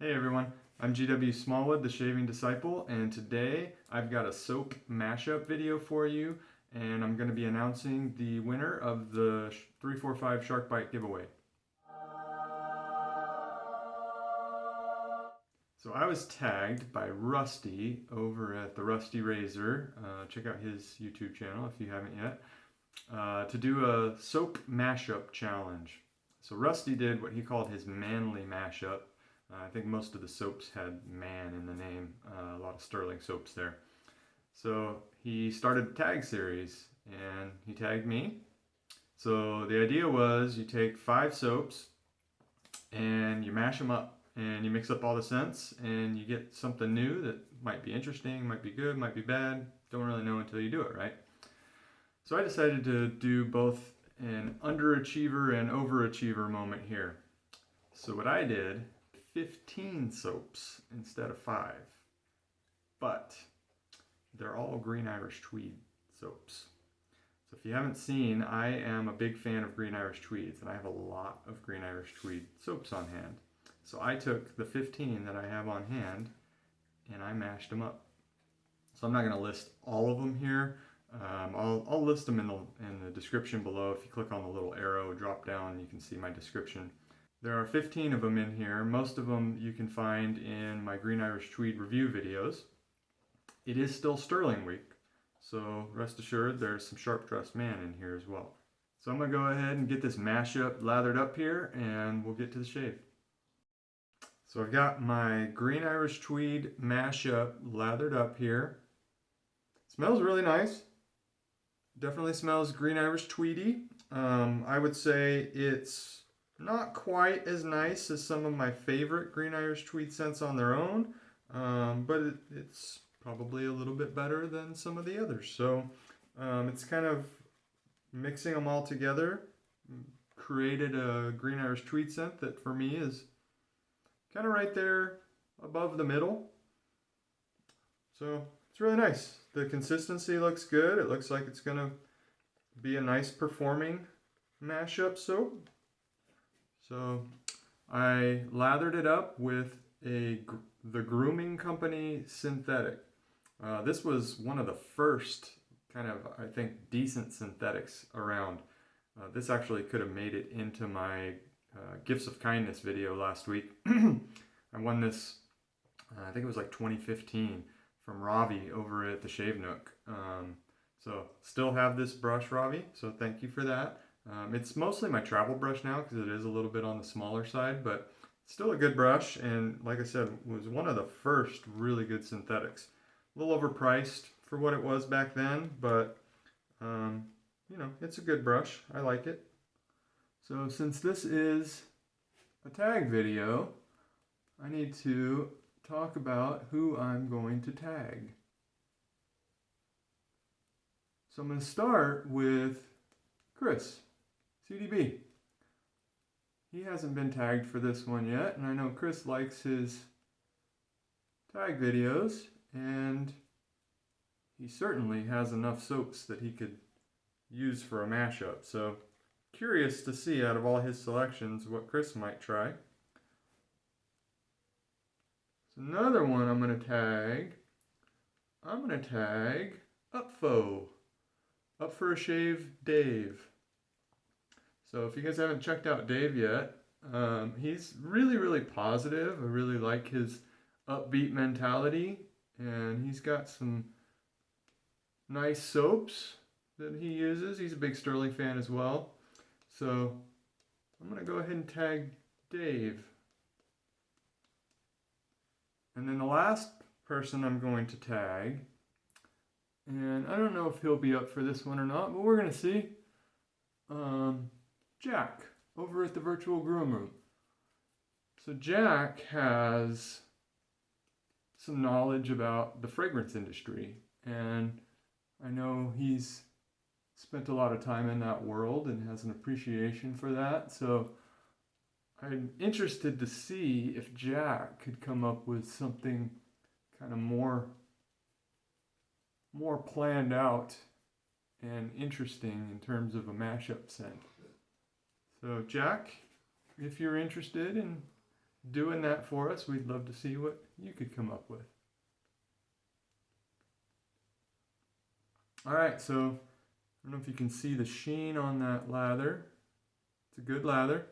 Hey everyone, I'm gwsmallwood, the Shaving Disciple, and today I've got a soap mashup video for you, and I'm going to be announcing the winner of the 345 Shark Bite giveaway. So I was tagged by Rusty over at TheRustyRazor, check out his YouTube channel if you haven't yet, to do a soap mashup challenge. So Rusty did what he called his manly mashup. I think most of the soaps had man in the name, a lot of sterling soaps there. So he started a tag series and he tagged me. So the idea was you take 5 soaps and you mash them up and you mix up all the scents and you get something new that might be interesting, might be good, might be bad. Don't really know until you do it, right? So I decided to do both an underachiever and overachiever moment here. So what I did, 15 soaps instead of 5, but they're all Green Irish Tweed soaps. So if you haven't seen, I am a big fan of Green Irish Tweeds, and I have a lot of Green Irish Tweed soaps on hand. So I took the 15 that I have on hand and I mashed them up. So I'm not going to list all of them here. I'll list them in the description below. If you click on the little arrow drop down, you can see my description. There are 15 of them in here. Most of them you can find in my Green Irish Tweed review videos. It is still Sterling Week, so rest assured there's some sharp dressed man in here as well. So I'm going to go ahead and get this mashup lathered up here and we'll get to the shave. So I've got my Green Irish Tweed mashup lathered up here. Smells really nice. Definitely smells Green Irish Tweedy. I would say it's not quite as nice as some of my favorite Green Irish Tweed scents on their own, but it's probably a little bit better than some of the others. So it's kind of mixing them all together, created a Green Irish Tweed scent that for me is kind of right there above the middle. So it's really nice. The consistency looks good. It looks like it's going to be a nice performing mashup soap. So I lathered it up with the Grooming Company synthetic. This was one of the first kind of, I think, decent synthetics around. This actually could have made it into my Gifts of Kindness video last week. I won this, I think it was like 2015, from Ravi over at the Shave Nook. So still have this brush, Ravi, so thank you for that. It's mostly my travel brush now because it is a little bit on the smaller side, but still a good brush, and like I said, was one of the first really good synthetics. A little overpriced for what it was back then, but you know, it's a good brush. I like it. So since this is a tag video, I need to talk about who I'm going to tag. So I'm going to start with Chris, CDB. He hasn't been tagged for this one yet, and I know Chris likes his tag videos, and he certainly has enough soaps that he could use for a mashup. So curious to see out of all his selections what Chris might try. So another one I'm going to tag Upfo. Up for a Shave Dave. So if you guys haven't checked out Dave yet, he's really positive. I really like his upbeat mentality, and he's got some nice soaps that he uses. He's a big Sterling fan as well. So I'm going to go ahead and tag Dave. And then the last person I'm going to tag, and I don't know if he'll be up for this one or not, but we're going to see. Jack, over at the Virtual Groom Room. So Jack has some knowledge about the fragrance industry, and I know he's spent a lot of time in that world and has an appreciation for that. So I'm interested to see if Jack could come up with something kind of more planned out and interesting in terms of a mashup scent. So Jack, if you're interested in doing that for us. We'd love to see what you could come up with. All right, so I don't know if you can see the sheen on that lather. It's a good lather,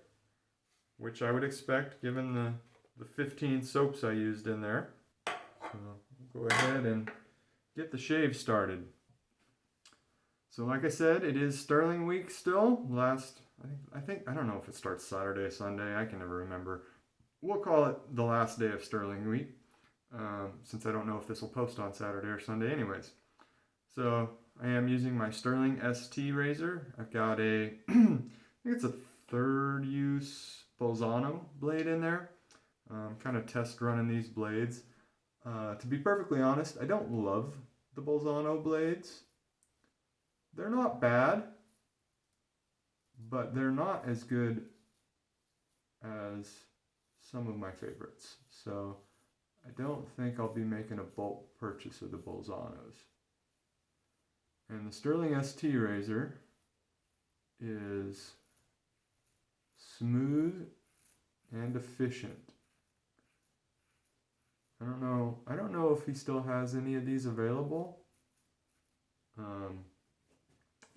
which I would expect given the 15 soaps I used in there. So go ahead and get the shave started. So like I said, it is Sterling week still. I don't know if it starts Saturday, Sunday. I can never remember. We'll call it the last day of Sterling week, since I don't know if this will post on Saturday or Sunday anyways. So I am using my Sterling ST razor. I've got I think it's a third use Bolzano blade in there. Kind of test running these blades. To be perfectly honest, I don't love the Bolzano blades. They're not bad, but they're not as good as some of my favorites. So I don't think I'll be making a bulk purchase of the Bolzanos. And the Sterling ST razor is smooth and efficient. I don't know if he still has any of these available.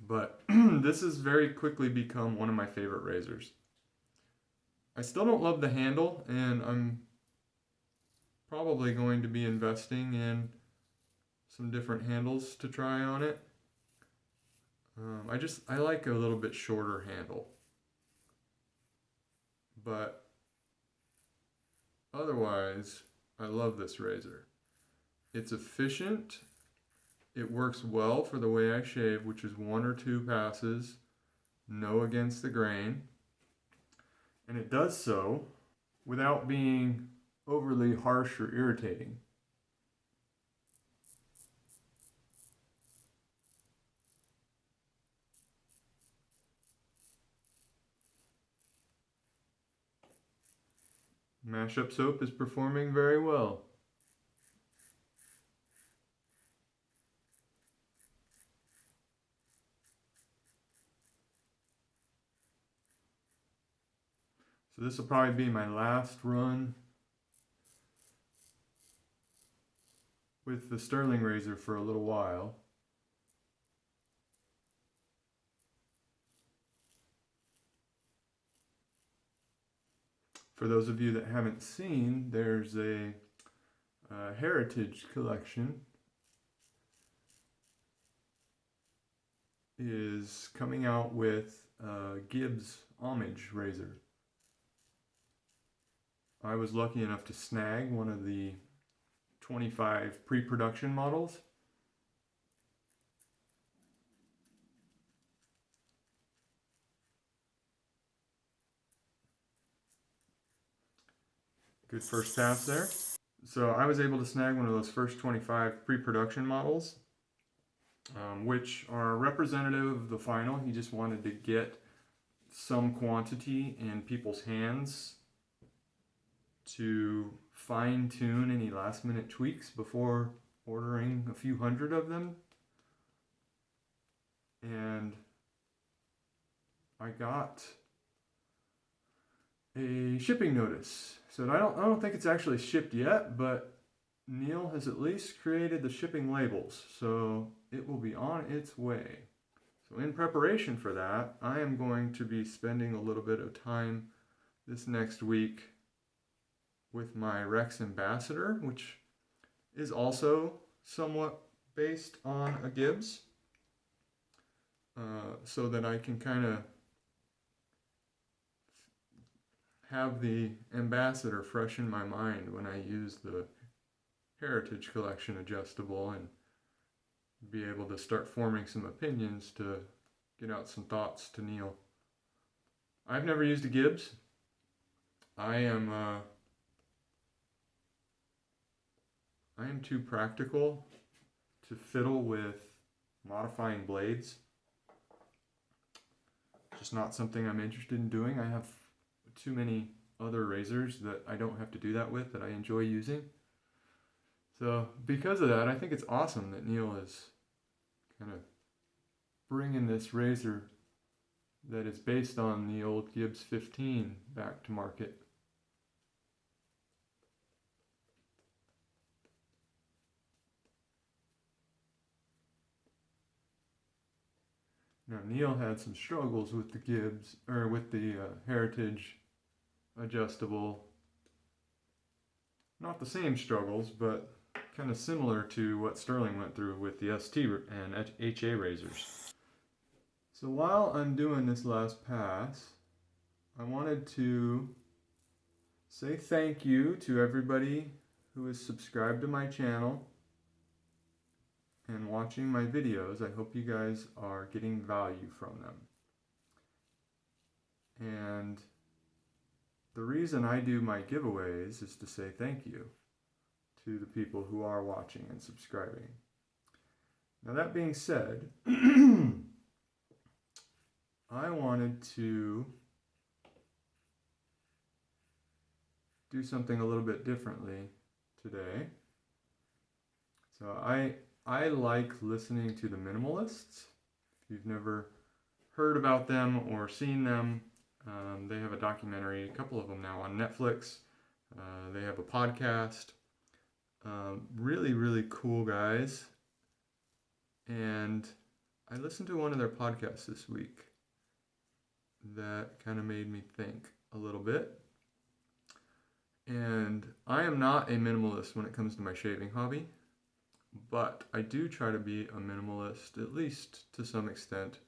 But this has very quickly become one of my favorite razors. I still don't love the handle, and I'm probably going to be investing in some different handles to try on it. I like a little bit shorter handle. But otherwise, I love this razor. It's efficient. It works well for the way I shave, which is 1 or 2 passes, no against the grain. And it does so without being overly harsh or irritating. Mashup soap is performing very well. So this will probably be my last run with the Sterling razor for a little while. For those of you that haven't seen, there's a Heritage collection is coming out with Gibbs homage razor. I was lucky enough to snag one of the 25 pre-production models. Good first pass there. So I was able to snag one of those first 25 pre-production models, which are representative of the final. He just wanted to get some quantity in people's hands to fine-tune any last-minute tweaks before ordering a few hundred of them. And I got a shipping notice. So I don't think it's actually shipped yet, but Neil has at least created the shipping labels, so it will be on its way. So in preparation for that, I am going to be spending a little bit of time this next week with my Rex Ambassador, which is also somewhat based on a Gibbs, so that I can kind of have the Ambassador fresh in my mind when I use the Heritage Collection adjustable and be able to start forming some opinions to get out some thoughts to Neil. I've never used a Gibbs. I am too practical to fiddle with modifying blades. Just not something I'm interested in doing. I have too many other razors that I don't have to do that with, that I enjoy using. So because of that, I think it's awesome that Neil is kind of bringing this razor that is based on the old Gibbs 15 back to market. Now Neil had some struggles with the Gibbs, or with the Heritage adjustable. Not the same struggles, but kind of similar to what Sterling went through with the ST and HA razors. So while I'm doing this last pass, I wanted to say thank you to everybody who is subscribed to my channel and watching my videos. I hope you guys are getting value from them. And the reason I do my giveaways is to say thank you to the people who are watching and subscribing. Now that being said, I wanted to do something a little bit differently today. So I like listening to the minimalists. If you've never heard about them or seen them, they have a documentary, a couple of them now on Netflix. They have a podcast. Really, really cool guys. And I listened to one of their podcasts this week that kind of made me think a little bit. And I am not a minimalist when it comes to my shaving hobby, but I do try to be a minimalist, at least to some extent,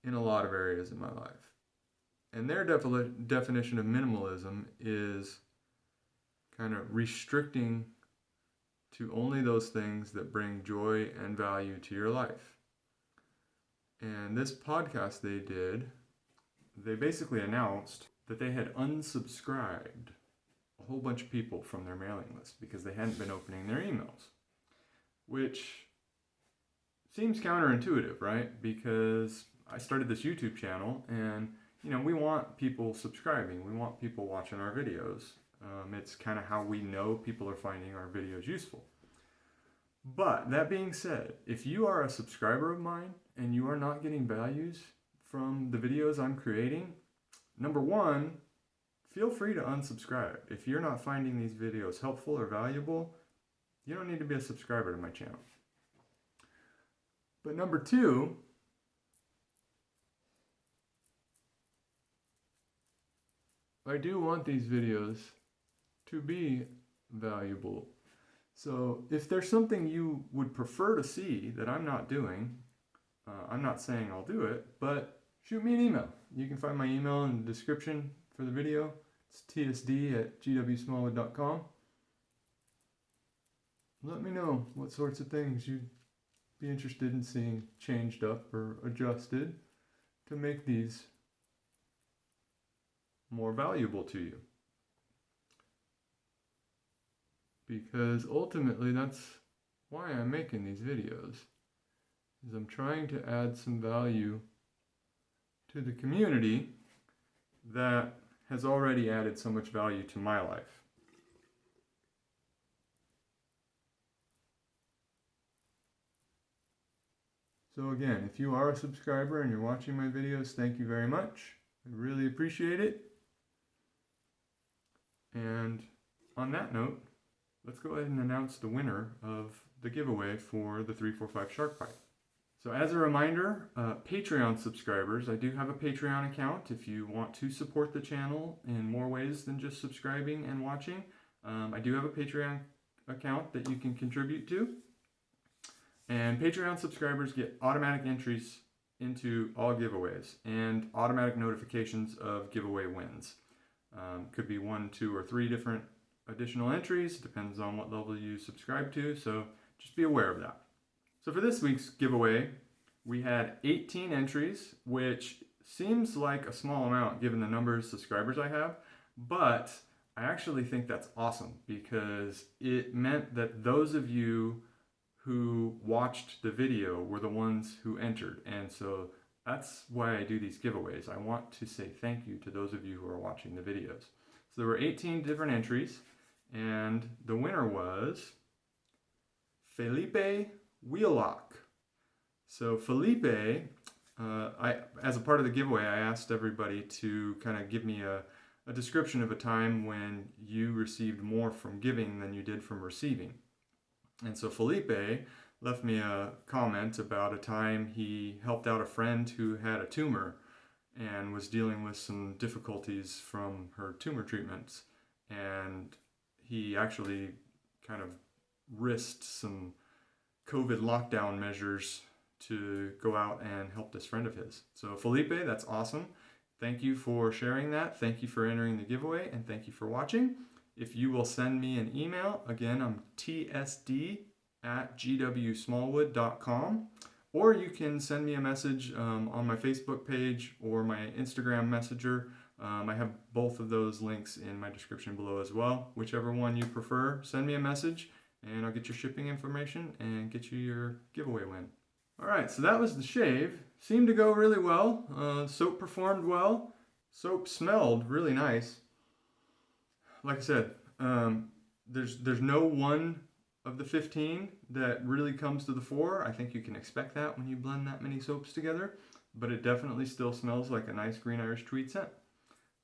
in a lot of areas in my life. And their definition of minimalism is kind of restricting to only those things that bring joy and value to your life. And this podcast they did, they basically announced that they had unsubscribed a whole bunch of people from their mailing list because they hadn't been opening their emails, which seems counterintuitive, right? Because I started this YouTube channel and, you know, we want people subscribing. We want people watching our videos. It's kind of how we know people are finding our videos useful. But that being said, if you are a subscriber of mine and you are not getting values from the videos I'm creating, number one, feel free to unsubscribe. If you're not finding these videos helpful or valuable, you don't need to be a subscriber to my channel. But number two, I do want these videos to be valuable. So if there's something you would prefer to see that I'm not doing, I'm not saying I'll do it, but shoot me an email. You can find my email in the description for the video. It's tsd@gwsmallwood.com. Let me know what sorts of things you'd be interested in seeing changed up or adjusted to make these more valuable to you. Because ultimately that's why I'm making these videos, is I'm trying to add some value to the community that has already added so much value to my life. So again, if you are a subscriber and you're watching my videos, thank you very much. I really appreciate it. And on that note, let's go ahead and announce the winner of the giveaway for the 345 Shark Bite. So as a reminder, Patreon subscribers, I do have a Patreon account if you want to support the channel in more ways than just subscribing and watching. I do have a Patreon account that you can contribute to. And Patreon subscribers get automatic entries into all giveaways and automatic notifications of giveaway wins. Could be 1, 2, or 3 different additional entries, depends on what level you subscribe to, so just be aware of that. So for this week's giveaway, we had 18 entries, which seems like a small amount given the number of subscribers I have, but I actually think that's awesome because it meant that those of you who watched the video were the ones who entered, and so that's why I do these giveaways. I want to say thank you to those of you who are watching the videos. So there were 18 different entries, and the winner was Felipe Wheelock. So Felipe, as a part of the giveaway, I asked everybody to kind of give me a description of a time when you received more from giving than you did from receiving. And so Felipe left me a comment about a time he helped out a friend who had a tumor and was dealing with some difficulties from her tumor treatments. And he actually kind of risked some COVID lockdown measures to go out and help this friend of his. So Felipe, that's awesome. Thank you for sharing that. Thank you for entering the giveaway, and thank you for watching. If you will send me an email, again, I'm tsd@gwsmallwood.com, or you can send me a message on my Facebook page or my Instagram Messenger. I have both of those links in my description below as well. Whichever one you prefer, send me a message and I'll get your shipping information and get you your giveaway win. All right, so that was the shave. Seemed to go really well. Soap performed well. Soap smelled really nice. Like I said, there's no one of the 15 that really comes to the fore. I think you can expect that when you blend that many soaps together, but it definitely still smells like a nice Green Irish Tweed scent.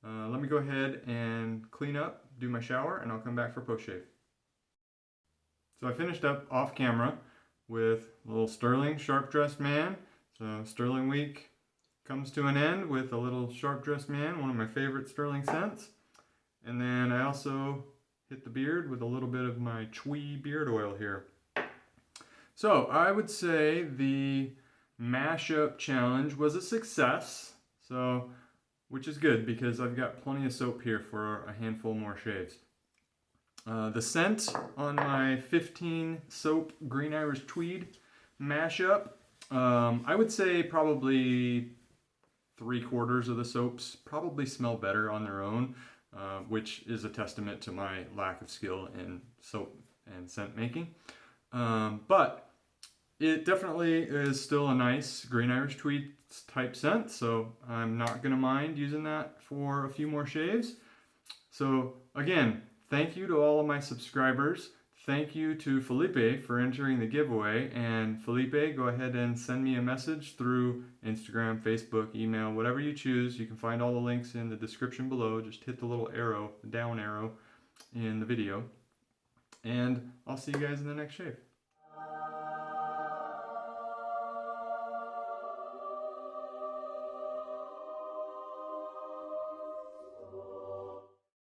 Let me go ahead and clean up, do my shower, and I'll come back for post-shave. So I finished up off camera with a little Sterling Sharp Dressed Man. So Sterling Week comes to an end with a little Sharp Dressed Man, one of my favorite Sterling scents. And then I also hit the beard with a little bit of my Tweed beard oil here. So I would say the mashup challenge was a success. So, which is good because I've got plenty of soap here for a handful more shaves. The scent on my 15 soap Green Irish Tweed mashup, I would say probably 3/4 of the soaps probably smell better on their own, which is a testament to my lack of skill in soap and scent making. But it definitely is still a nice Green Irish Tweed type scent, so I'm not going to mind using that for a few more shaves. So again, thank you to all of my subscribers. Thank you to Felipe for entering the giveaway. And Felipe, go ahead and send me a message through Instagram, Facebook, email, whatever you choose. You can find all the links in the description below. Just hit the little arrow, down arrow in the video. And I'll see you guys in the next shave.